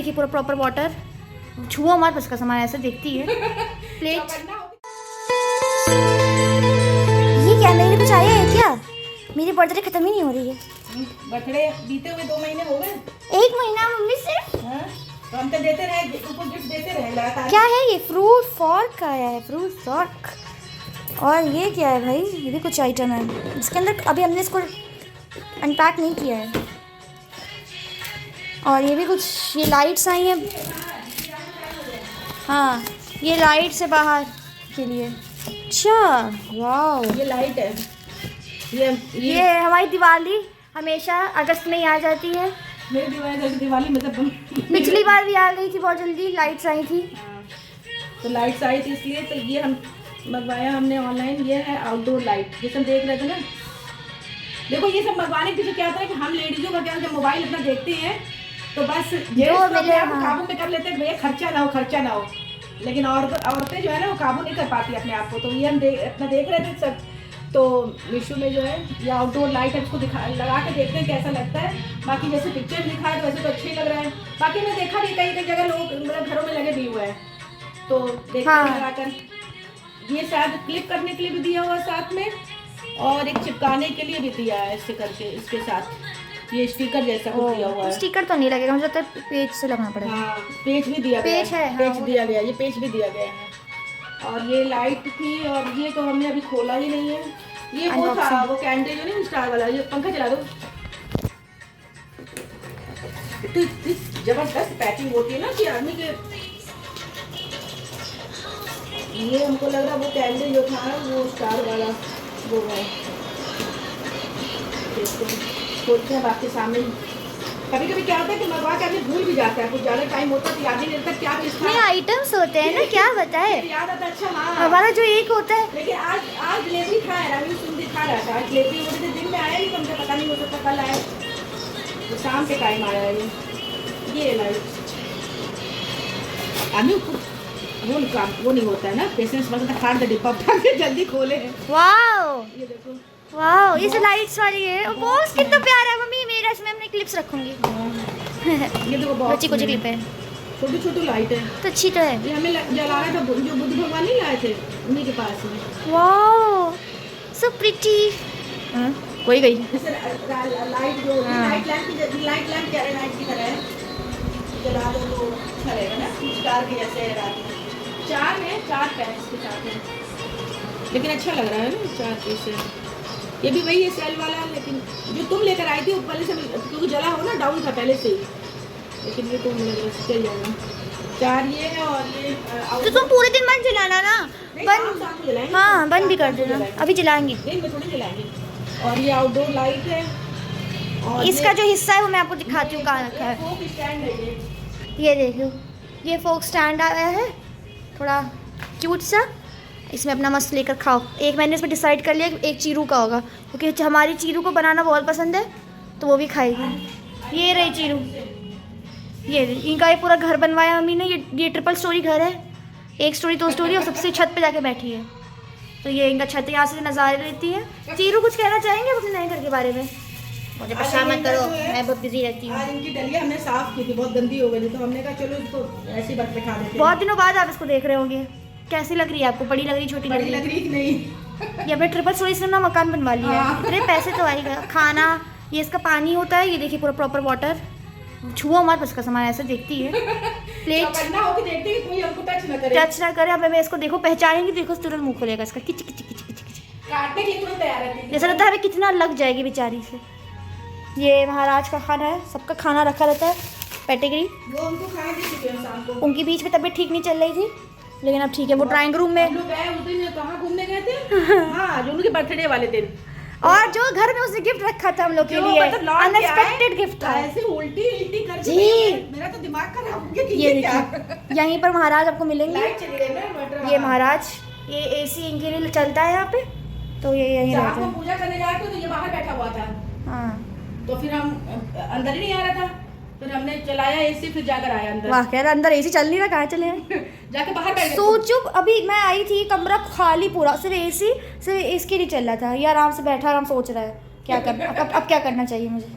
देखिए पूरा proper water, छुओ मत बस का सामान ऐसे देखती है। प्लेट ये क्या मेरे कुछ आया है क्या? मेरी बर्थडे खत्म ही नहीं हो रही है। बर्थडे बीते हुए 2 महीने हो गए। 1 महीना मम्मी सिर्फ। तो हम तो देते रहे, उसको गिफ्ट देते रहे लगातार। क्या है ये? फ्रूट फॉर्क आया है, फ्रूट फॉर्क। और ये क्या है भाई? ये भी कुछ आइटम है इसके अंदर, अभी हमने इसको अनपैक नहीं किया है। और ये भी कुछ, ये लाइट्स आई हैं। हाँ ये लाइट्स है बाहर के लिए। अच्छा वाह, ये लाइट है। ये हमारी दिवाली हमेशा अगस्त में ही आ जाती है। मेरी दिवाली मतलब पिछली बार भी आ गई थी, बहुत जल्दी लाइट्स आई थी। तो लाइट्स आई थी इसलिए तो ये हम मंगवाया हमने ऑनलाइन। ये है आउटडोर लाइट, जैसे हम देख रहे थे ना। देखो ये सब मंगवाने के पीछे क्या होता है कि हम लेडीजों का क्या, जब मोबाइल अपना देखते हैं तो बस जो मिले काबू में कर लेते हैं, भैया खर्चा ना हो। लेकिन औरतें जो है ना वो काबू नहीं कर पाती अपने आप को। तो ये हम अपना देख रहे थे सब, तो मीशो में जो है ये आउटडोर लाइट है, उसको लगा के देखते हैं कैसा लगता है। बाकी जैसे पिक्चर दिखा है तो वैसे तो अच्छे ही लग रहा है। बाकी मैं देखा भी कई जगह लोग मतलब घरों में लगे भी हुए हैं, तो देखते हैं लगाकर। ये शायद क्लिप करने के लिए भी दिया हुआ साथ में, और एक चिपकाने के लिए भी दिया है इससे करके। इसके साथ ये स्टिकर जैसा कुछ दिया हुआ है। स्टिकर तो नहीं लगेगा, मुझे लगता है पेज से लगना पड़ेगा। हाँ पेज भी दिया गया है। पेज दिया गया, ये पेज भी दिया गया है। और ये लाइट थी, और ये तो हमने अभी खोला ही नहीं है। ये वो था, वो कैंडल जो नहीं स्टार वाला। ये पंखा चला दो। तो जबरदस्त पैकिंग होती है ना कि आदमी के। ये हमको लग रहा वो कैंडल जो था वो स्टार वाला वो है। खोलते हैं आपके सामने। कभी कभी क्या होता है कि मंगवा के आदमी भूल भी जाता है, कुछ ज़्यादा टाइम होता है तो याद ही नहीं रहता क्या चीज़ था। नहीं आइटम्स होते हैं ना, क्या बताए याद आता। अच्छा हाँ हमारा जो एक होता है। लेकिन आज डिलीवरी था यार, अभी तुम दिखा रहा था। आज डिलीवरी हो रही थी, दिन में आया नहीं, तुमसे पता नहीं हो सकता कल आया, तो शाम के टाइम आया ये लाइट। आदमी वो नहीं होता है ना पेशेंस, मतलब फाड़ दे डिब्बा उठा के जल्दी खोले। वाओ ये देखो, वाओ ये लाइट्स वाली है। बॉक्स कितना प्यारा है मम्मी, मेरा इसमें हमने क्लिप्स रखूंगी। ये देखो बच्ची कुछ क्लिप है, छोटी लाइट है तो अच्छी तो है। ये हमें जला रहा था, जो बुद्ध भगवान नहीं लाए थे उन्हीं के पास में। Wow so pretty. कोई गई लाइट जो लाइट लैंप की तरह है, जला दो तो अच्छा रहेगा ना, स्टार के जैसे रात में। 4 पैक्स के साथ में, लेकिन अच्छा लग रहा है ना 4 पीस है। ये भी वही है सेल वाला, लेकिन जो तुम लेकर आई थी वो पहले से, क्योंकि जला हो ना डाउन था पहले से ही, लेकिन ये तुम चल जाएगा। 4 ये है, और ये तो तुम पूरे दिन बंद जलाना ना, बंद। हाँ बंद भी कर देना, अभी जलाएंगे, दिन में थोड़ी जलाएंगे। और ये आउटडोर लाइट है, और इसका जो हिस्सा है वो मैं आपको दिखाती हूँ कहाँ रखा है। फोक स्टैंड है ये देखो, ये फोक स्टैंड आया है, थोड़ा क्यूट सा। इसमें अपना मस्त लेकर खाओ। एक मैंने इसमें डिसाइड कर लिया कि एक चीरू का होगा, क्योंकि हमारी चीरू को बनाना बहुत पसंद है, तो वो भी खाएगी। ये रही चीरू, ये इनका ये पूरा घर बनवाया मम्मी ने। ये ट्रिपल स्टोरी घर है, 1 स्टोरी 2 स्टोरी, और सबसे छत पे जाके बैठी है। तो ये इनका छत यहाँ से नज़ारे लेती है। चीरू कुछ कहना चाहेंगे अपने नए घर के बारे में? मुझे परेशान मत करो, मैं बहुत बिजी रहती हूँ। आज इनकी डलिया हमने साफ की थी, बहुत गंदी हो गई थी, तो हमने कहा चलो इसको ऐसी बर्फ में खा देते हैं। बहुत दिनों बाद आप इसको देख रहे होंगे। कैसी लग रही है आपको? बड़ी लग रही, छोटी लग रही कि नहीं? ये अपने ट्रिपल स्टोरी से ना मकान बनवा लिया है। इतने पैसे तो आएगा। खाना, ये इसका पानी होता है, ये देखिए पूरा प्रॉपर वाटर, छुओ मत बस का सामान ऐसे देखती है। प्लेट देखते कि कोई हमको टच ना करे। अब मैं इसको देखो पहचानेंगी, देखो तुरंत मुंह खोलेगा इसका, किच किच किच किच किच काटने के लिए तुरंत तैयार रहती है। जैसा लगता है हमें कितना लग जाएगी बेचारी से। ये महाराज का खाना है, सबका खाना रखा रहता है कैटेगरी। वो उनको खाने दे चुके हैं शाम को। उनकी बीच में तबीयत ठीक नहीं चल रही थी, लेकिन अब ठीक है। वो ड्राइंग रूम में, हम लोग गए उस दिन कहाँ घूमने गए थे? हाँ जो उनके बर्थडे वाले दिन, और जो घर में उसने गिफ्ट रखा था हम लोग के लिए, अनएक्सपेक्टेड गिफ्ट था। ऐसे उल्टी कर जी मेरा तो दिमाग खराब हो गया कि ये क्या। देखिए यहीं पर महाराज आपको मिलेंगे। लाइट चली गई ना इन्वर्टर। ये महाराज, ये एसी इनके लिए चलता है यहाँ पे, तो ये यहीं रहते हम हैं। पूजा करने जा रहे थे तो ये बाहर बैठा हुआ था। हाँ तो फिर हम अंदर ही नहीं आ रहा था, फिर हमने चलाया एसी, फिर जाकर आया अंदर। वाह, कह रहा अंदर एसी चल नहीं रहा, कहाँ चले हैं? जाके बाहर बैठ गए। सोचो अभी मैं आई थी, कमरा खाली पूरा, सिर्फ एसी, सिर्फ इसके लिए चल रहा था। ये आराम से बैठा, आराम सोच रहा है क्या करना, अब क्या करना चाहिए मुझे।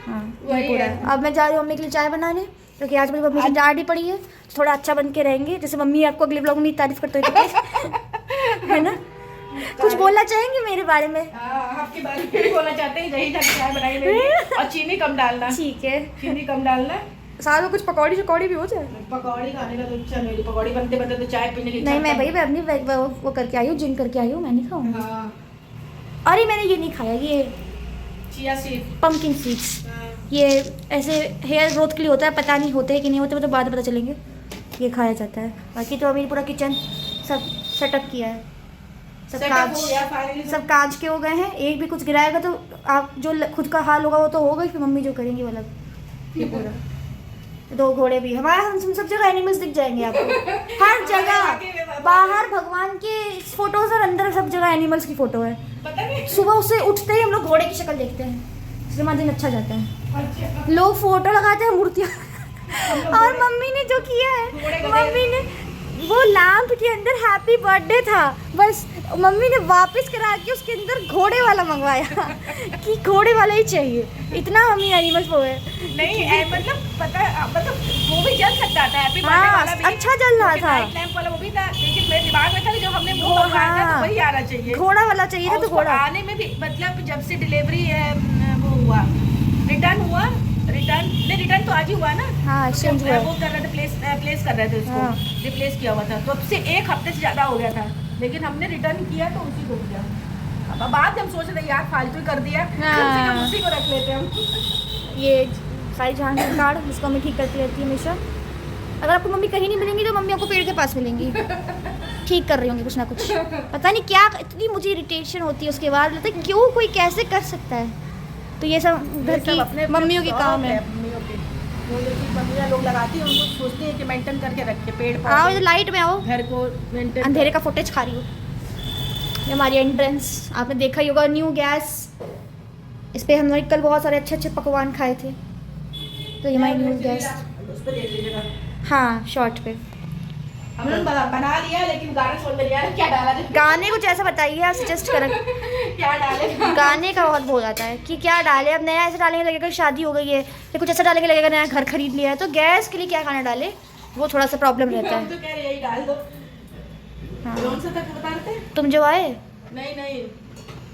हाँ वही पूरा है। अब मैं जा रही हूँ मम्मी के लिए चाय बनाने, क्योंकि आज मेरी मम्मी से डांट ही पड़ी है, थोड़ा अच्छा बन के रहेंगे, जैसे मम्मी आपको अगले ब्लॉग में तारीफ करते हुए है ना। कुछ बोलना चाहेंगे मेरे बारे में? आपके बारे में भी बोलना चाहते हैं, दही जाके चाय बनाई मेरी, और चीनी कम डालना। ठीक है, चीनी कम डालना। साथ में कुछ पकौड़ी शकौड़ी भी हो जाए। पकौड़ी खाने का तो इच्छा मेरी, पकौड़ी बनते बनते तो चाय पीने की नहीं, मैं भाई मैं अपनी वो करके आई हूँ, जिम करके आई हूँ, मैं नहीं खाऊंगी। हाँ। अरे मैंने ये नहीं खाया, ये चिया सीड, पंपकिन सीड्स, ये ऐसे हेयर ग्रोथ के लिए होता है, पता नहीं होते हैं कि नहीं होते, वो तो बाद में पता चलेंगे। ये खाया जाता है। बाकी तो अभी पूरा किचन सब सेटअप किया है, सब कांच के हो गए हैं। एक भी कुछ गिराएगा तो आप जो खुद का हाल होगा वो तो होगा ही, फिर मम्मी जो करेंगी वो अलग। ये पूरा 2 घोड़े भी हमारे, हम सब जगह एनिमल्स दिख जाएंगे आपको, हर जगह, बाहर भगवान के फोटोज और अंदर सब जगह एनिमल्स की फोटो है। सुबह उससे उठते ही हम लोग घोड़े की शक्ल देखते हैं, इसलिए हमारा दिन अच्छा जाता है। लोग फोटो लगाते हैं मूर्तियाँ और मम्मी ने जो किया है, मम्मी ने वो लैंप के अंदर हैप्पी बर्थडे था, बस मम्मी ने वापस करा के उसके अंदर घोड़े वाला मंगवाया कि घोड़े वाला ही चाहिए। इतना मम्मी एनिमल्स वो है। नहीं मतलब मतलब वो भी जल सकता था, हैप्पी बर्थडे वाला भी अच्छा जल रहा था, लैंप वाला वो भी था, लेकिन मेरे दिमाग में था कि जो हमने वो मंगवाया था तो वही आना चाहिए, घोड़ा वाला चाहिए था। तो घोड़ा आने में भी मतलब जब से डिलीवरी वो हुआ, रिटर्न तो आज ही हुआ ना। हाँ, एक्सचेंज हुआ, वो कर रहे थे, प्लेस कर रहे थे उसको, रिप्लेस किया हुआ था, तो अब से 1 हफ्ते से ज़्यादा हो गया था, लेकिन हमने रिटर्न किया तो उसी को किया। अब बाद में हम सोच रहे थे यार फालतू कर दिया, हम उसी को रख लेते हैं हम। ये सारी जहांगीर कार्ड जिसको मम्मी ठीक करती रहती है हमेशा। अगर आपको मम्मी कहीं नहीं मिलेंगी तो मम्मी आपको पेड़ के पास मिलेंगी, ठीक कर रही होंगी कुछ ना कुछ, पता नहीं क्या। इतनी मुझे इरिटेशन होती है उसके बाद, लगता है क्यों कोई कैसे कर सकता है। तो ये सब घर की मम्मियों के काम है। मम्मियों के वो जो चीज़ मम्मियाँ लोग लगाती हैं उनको सोचती है कि मेंटेन करके रखे, पेड़ आओ पौधे, लाइट में आओ, घर को मेंटेन। अंधेरे का फुटेज खा रही हूँ। ये हमारी एंट्रेंस, आपने देखा ही होगा, न्यू गैस, इस पर हमने कल बहुत सारे अच्छे अच्छे पकवान खाए थे। तो ये हमारी न्यू गैस, उस पर देख लीजिएगा। हाँ शॉर्ट पे हमने बना लिया, लेकिन गाना सोच में यार क्या डाला जाए। गाने कुछ ऐसा बताइए, आप सजेस्ट करें। क्या डाले? गाने का बहुत बोल जाता है कि क्या डाले, अब नया ऐसा डालेंगे लगेगा शादी हो गई है, फिर कुछ ऐसा डालेंगे लगेगा नया घर खरीद लिया है। तो गैस के लिए क्या गाना डाले, वो थोड़ा सा प्रॉब्लम रहता है। तो कह रहे यही डाल दो। हाँ, कौन सा तक बता रहे थे? तुम जो आए, नहीं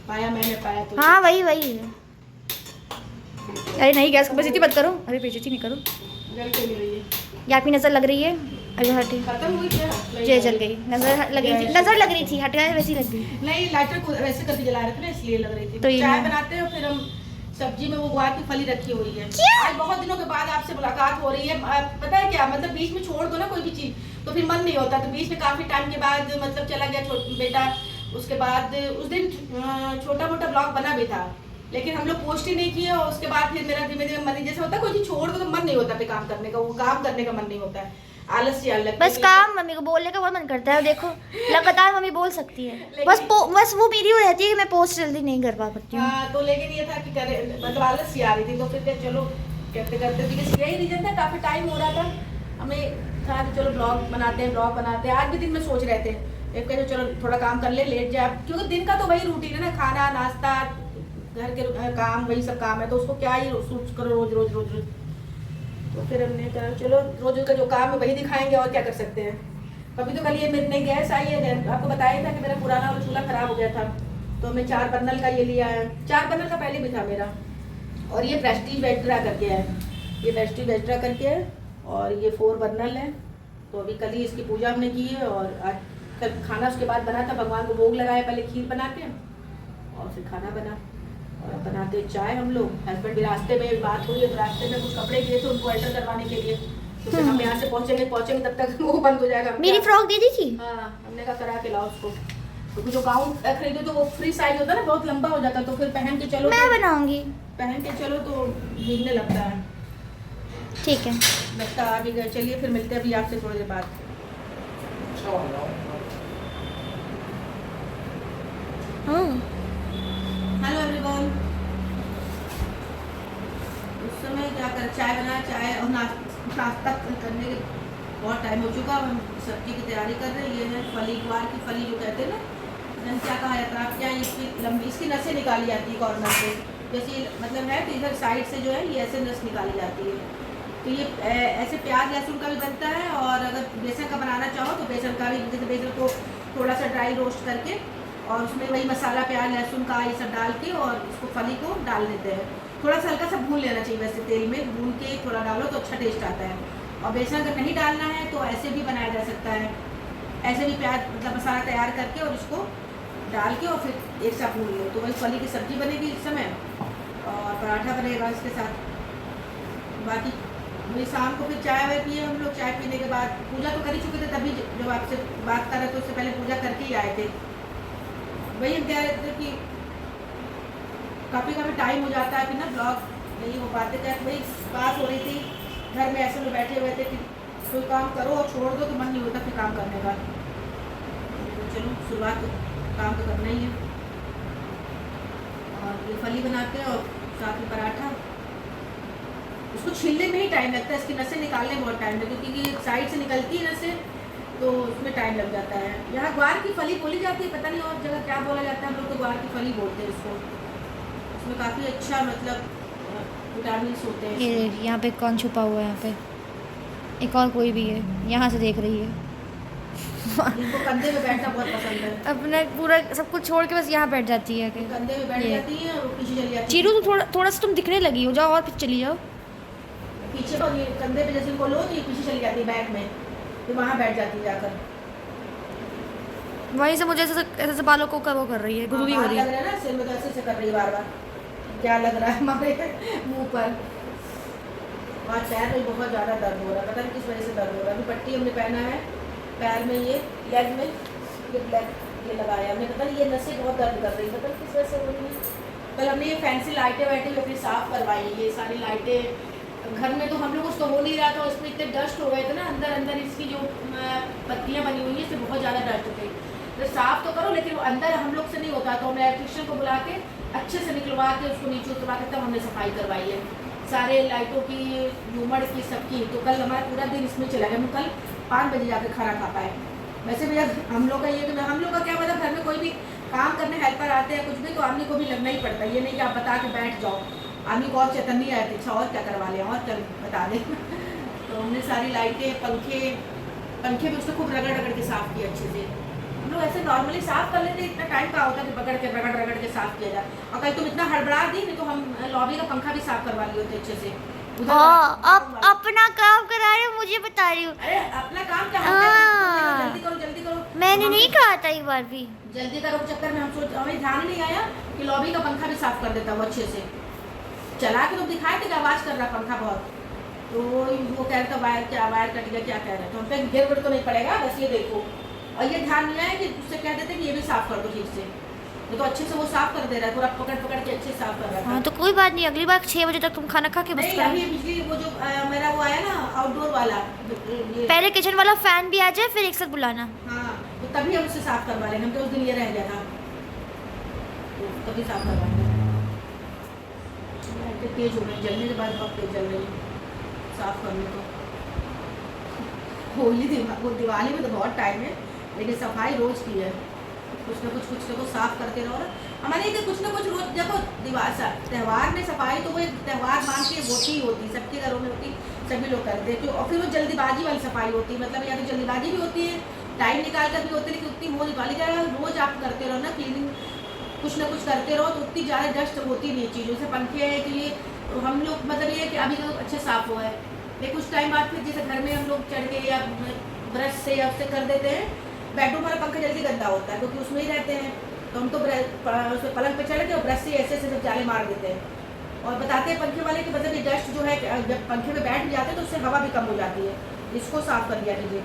पाया, मैंने पाया तो। हाँ वही अरे नहीं, गैस को बेइज्जती मत करो, अरे बेइज्जती नहीं करो, जल के ले रही है, या आपकी नज़र लग रही है। अरे हटी, खत्म हुई क्या? जे जल गई, नज़र लग रही थी, नज़र लग रही थी, हट गए वैसी लग गई। नहीं, लाइटर को वैसे करके जला रहे थे ना, इसलिए लग रही थी। तो चाय बनाते हैं, फिर हम सब्जी में वो गुआर की फली रखी हुई है। आज बहुत दिनों के बाद आपसे मुलाकात हो रही है। पता है क्या, मतलब बीच में छोड़ दो ना कोई भी चीज़ तो फिर मन नहीं होता, तो बीच में काफ़ी टाइम के बाद मतलब चला गया बेटा, उसके बाद उस दिन छोटा मोटा ब्लॉग बना भी था, लेकिन हम लोग पोस्ट ही नहीं किए, और उसके बाद फिर मेरा धीमे धीमे मन, जैसे होता है कोई चीज़ छोड़ दो तो मन नहीं होता पे काम करने का, वो काम करने का मन नहीं होता है, आलस से अलग। बस काम मम्मी को बोलने का बहुत मन करता है, देखो लगातार मम्मी बोल सकती है, बस वो मेरी वो रहती है कि मैं पोस्ट जल्दी नहीं कर पाती हूँ। हाँ, तो लेकिन ये था कि करे, मतलब आलस सी आ रही थी, तो फिर चलो करते करते, बिकॉज यही रीजन था, काफ़ी टाइम हो रहा था, हमें था कि चलो ब्लॉग बनाते हैं। आज भी दिन में सोच रहे थे, एक कहे चलो थोड़ा काम कर ले, लेट जाए, क्योंकि दिन का तो वही रूटीन है ना, खाना नाश्ता घर के काम, वही सब काम है, तो उसको क्या ही सूट करो रोज। तो फिर हमने कहा चलो रोज का जो काम है वही दिखाएंगे, और क्या कर सकते हैं। कभी तो कल ये मेरे नई गैस आई है, आपको बताया था कि मेरा पुराना वाला चूल्हा खराब हो गया था, तो हमने 4 बर्नल का ये लिया है। 4 बर्नल का पहले भी था मेरा, और ये प्रेस्टीज वेस्ट्रा करके है, ये प्रेस्टीज वेस्ट्रा करके है, और ये 4 बर्नल है। तो अभी कल ही इसकी पूजा हमने की है, और आज कल खाना उसके बाद बना था, भगवान को भोग लगाया, पहले खीर बना के और फिर खाना बना, और बनाते चाय हम लोग। हस्बैंड भी रास्ते में बात हुई है, तो रास्ते में कुछ कपड़े दिए थे उनको अल्टर करवाने के लिए, तो फिर हम यहाँ से पहुँचेंगे तब तक वो बंद हो जाएगा। मेरी फ्रॉक दे दी थी। हाँ, हमने कहा करा के लाओ उसको, क्योंकि जो गाउन खरीदो तो वो फ्री साइज होता है ना, बहुत लंबा हो जाता है, तो फिर पहन के चलो, मैं बनाऊंगी, पहन के चलो तो भीगने लगता है। ठीक है, लगता आ भी गए। चलिए फिर मिलते हैं अभी आपसे थोड़ी देर बाद। Hello everyone. उस समय क्या कर, चाय बनाया, चाय और नाश्ता करने के बहुत टाइम हो चुका। हम सब्जी की तैयारी कर रहे हैं। ये है फली, गुआर की फली जो कहते हैं ना, मैंने क्या कहा जाता है, आप क्या, इसकी लंबी, इसकी नसें निकाली जाती है कॉर्नर से, जैसे मतलब है तो इधर साइड से जो है ये ऐसे नस निकाली जाती है, तो ये ऐसे प्याज लहसुन का भी बनता है, और अगर बेसन का बनाना चाहो तो बेसन का भी, जैसे बेसन को थोड़ा सा ड्राई रोस्ट करके और उसमें वही मसाला प्याज लहसुन का ये सब डाल के और इसको फली को डाल देते हैं। थोड़ा सा हल्का सा भून लेना चाहिए, वैसे तेल में भून के थोड़ा डालो तो अच्छा टेस्ट आता है। और बेसन अगर नहीं डालना है तो ऐसे भी बनाया जा सकता है, ऐसे भी प्याज मतलब मसाला तैयार करके और उसको डाल के और फिर एक साथ भून लो, तो वही फली की सब्ज़ी बनेगी इस समय और पराठा बनेगा इसके साथ। बाकी वही शाम को फिर चाय वाय पिए हम लोग। चाय पीने के बाद पूजा तो कर ही चुके थे, तभी जब आपसे बात कर रहे थे उससे पहले पूजा करके ही आए थे। वही हम कह रहे थे कि काफ़ी टाइम हो जाता है फिर ना ब्लॉग नहीं हो पाते थे। वही बात हो रही थी, घर में ऐसे में बैठे हुए थे कि कोई काम करो और छोड़ दो तो मन नहीं होता फिर काम करने का। तो चलो शुरुआत तो काम तो करना ही है। और ये फली बनाते हैं और साथ में पराठा। उसको छीलने में ही टाइम लगता है, इसकी नसें निकालने में बहुत टाइम लगता है क्योंकि साइड से निकलती है नसें, तो उसमें टाइम लग जाता है। यहाँ ग्वार की फली बोली जाती है, पता नहीं और जगह क्या बोला जाता है, हम लोग तो ग्वार की फली बोलते हैं इसको। इसमें काफ़ी अच्छा मतलब विटामिन होते हैं। ये देखिए यहाँ पे कौन छुपा हुआ है, यहाँ पे एक और कोई भी है, यहाँ से देख रही है। इनको कंधे में बैठना बहुत पसंद है, अपना पूरा सब कुछ छोड़ के बस यहाँ बैठ जाती है। कंधे में बैठ जाती है और पीछे चली जाती है। चीरू तो थोड़ा सा तुम दिखने लगी हो, जाओ और पीछे चली जाओ पीछे। और ये कंधे पे जैसे इनको लो तो ये पीछे चली जाती है बैक में, तो वहाँ बैठ जाती है जाकर। वहीं से मुझे ऐसे बालों को वो कर रही है, गुदगुदी हो रही लग है। रहा है ना सिर में, तो ऐसे कर रही है बार बार। क्या लग रहा है हमारे मुंह पर। और पैर में बहुत ज़्यादा दर्द हो रहा है, पता नहीं किस वजह से दर्द हो रहा है। अभी पट्टी हमने पहना है पैर में, ये लेग में ये लगाया हमने, पता नहीं ये नसें बहुत दर्द कर रही है, पता नहीं किस वजह से हो रही है। कल हमने ये फैंसी लाइटें वाइटें भी अपनी साफ़ करवाई, ये सारी लाइटें घर में तो हम लोग उसको हो नहीं रहा था, उसमें इतने डस्ट हो गए थे ना अंदर इसकी जो पत्तियाँ बनी हुई है इससे बहुत ज़्यादा डस्ट थे। तो साफ़ तो करो लेकिन वो अंदर हम लोग से नहीं होता, तो हमने इलेक्ट्रिशियन को बुला के अच्छे से निकलवा के उसको नीचे उतरवा के तब हमने सफाई करवाई है सारे लाइटों की, झूमर की, सबकी। तो कल हमारा पूरा दिन इसमें चला गया। हम कल 5 बजे जाकर खाना खा पाए। वैसे भैया हम लोग का ये कि हम लोग का क्या मतलब, घर में कोई भी काम करने हेल्पर आते हैं कुछ भी तो आदमी को भी लगना ही पड़ता है। ये नहीं कि आप बता के बैठ जाओ, आदमी को और चेतन नहीं आए थे, अच्छा और क्या करवा लें और क्या बता दें। तो हमने सारी लाइटें, पंखे भी उसको खूब रगड़ के साफ़ किया अच्छे से। हम लोग ऐसे नॉर्मली साफ़ कर लेते, इतना टाइम का होता है कि पकड़ के रगड़ के साफ़ किया जाए। और कल तुम इतना हड़बड़ा दी नहीं तो हम लॉबी का पंखा भी साफ़ करवा लिए होते अच्छे से। आप अपना काम करा रहे हो, मुझे बता रही हूँ। अरे अपना काम क्या, जल्दी करो। मैंने नहीं कहा था एक बार भी जल्दी करो चक्कर में हमें ध्यान नहीं आया कि लॉबी का पंखा भी साफ़ कर देता वो अच्छे से। चला के तो दिखाए थे कि आवाज़ कर रहा पंखा बहुत, तो वो कह रहा था वायर कट गया, क्या कह रहे, तो हम पे घेर तो नहीं पड़ेगा, बस ये देखो। और ये ध्यान नहीं आया कि उससे कह देते कि ये भी साफ़ कर दो ठीक से, ये तो अच्छे से वो साफ़ कर दे रहा है, पूरा पकड़ के अच्छे से साफ़ कर रहा है। हाँ तो कोई बात नहीं, अगली बार 6 बजे तक तुम खाना खा के बस करो। अभी बिजली वो जो मेरा वो आया ना आउटडोर वाला, पहले किचन वाला फैन भी आ जाए फिर एक साथ बुलाना। हाँ तो तभी हम उससे साफ़ करवा लेंगे। हम तो उस दिन ये रह गया था तो तभी साफ़ करवाएंगे। तेज हो गई, जलने के बाद बहुत तेज जल रही है साफ़ करने को। होली वो दिवाली में तो बहुत टाइम है, लेकिन सफाई रोज़ की है, कुछ ना कुछ साफ़ करते रहो। हमारे इधर कुछ ना कुछ रोज देखो त्यौहार में सफाई तो वो एक त्यौहार मान के होती ही होती, सबके घरों में होती, सभी लोग करते हैं। और फिर वो जल्दीबाजी वाली सफाई होती है, मतलब या तो जल्दीबाजी भी होती है, टाइम निकाल कर भी होती है, लेकिन उतनी हो नहीं पाती। रोज़ आप करते रहो ना क्लीनिंग, कुछ ना कुछ करते रहो तो उतनी ज़्यादा डस्ट होती नहीं चीज़ों से। पंखे हैं कि ये हम लोग मतलब ये कि अभी तो अच्छे साफ़ हुआ है, लेकिन कुछ टाइम बाद फिर जैसे घर में हम लोग चढ़ के या ब्रश से या उससे कर देते हैं। बेडरूम वाला पंखा जल्दी गंदा होता है क्योंकि उसमें ही रहते हैं, तो हम तो उसमें पलंग पे चढ़ के और ब्रश से ऐसे सब जाले मार देते हैं। और बताते हैं पंखे वाले कि मतलब ये डस्ट जो है जब पंखे में बैठ जाते हैं तो उससे हवा भी कम हो जाती है, इसको साफ़ कर दिया कीजिए।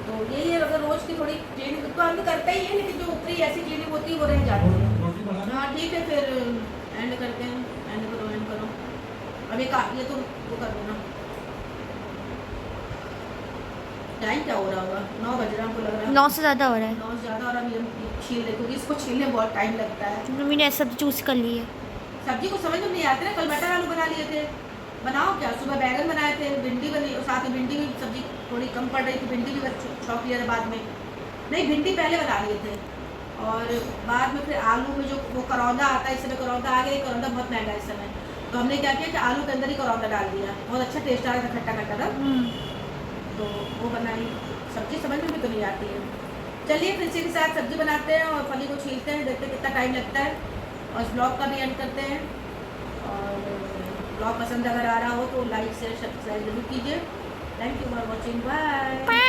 तो यही है, अगर रोज़ की थोड़ी क्लीनिंग तो हम करते ही है, लेकिन जो ऊपरी ऐसी क्लीनिंग होती है वो रह जाती है। हाँ ठीक है, फिर एंड करते हैं, एंड करो। अभी ये तो वो कर दो ना, टाइम क्या हो रहा होगा, 9 बज रहा हमको लग रहा है। 9 से ज़्यादा हो रहा है। 9 से ज़्यादा। और अभी हम छील रहे क्योंकि इसको छीलने में बहुत टाइम लगता है। मम्मी ने सब्जी चूज़ कर ली है। सब्जी को समझ में नहीं आते ना, कल मटर आलू बना लिए थे, बनाओ क्या, सुबह बैगन बनाए थे, भिंडी बनी, और साथ में भिंडी भी सब्जी थोड़ी कम पड़ रही थी, भिंडी भी छौंक लिया था बाद में। नहीं भिंडी पहले बना लिए थे, और बाद में फिर आलू में जो वो करौंदा आता है, इस समय करौंदा आ गया, करौंदा बहुत महंगा है इस समय, तो हमने क्या किया कि आलू के अंदर ही करौंदा डाल दिया, बहुत अच्छा टेस्ट आ रहा था, खट्टा खट्टा था। तो वो बनाई। सब्जी समझ में भी तो नहीं आती है। चलिए फिर इसी के साथ सब्जी बनाते हैं और फली को छीलते हैं, देखते हैं कितना टाइम लगता है, और इस ब्लॉग का भी एंड करते हैं। और ब्लॉग पसंद अगर आ रहा हो तो लाइक शेयर सब्सक्राइब जरूर कीजिए। Thank you for watching, bye.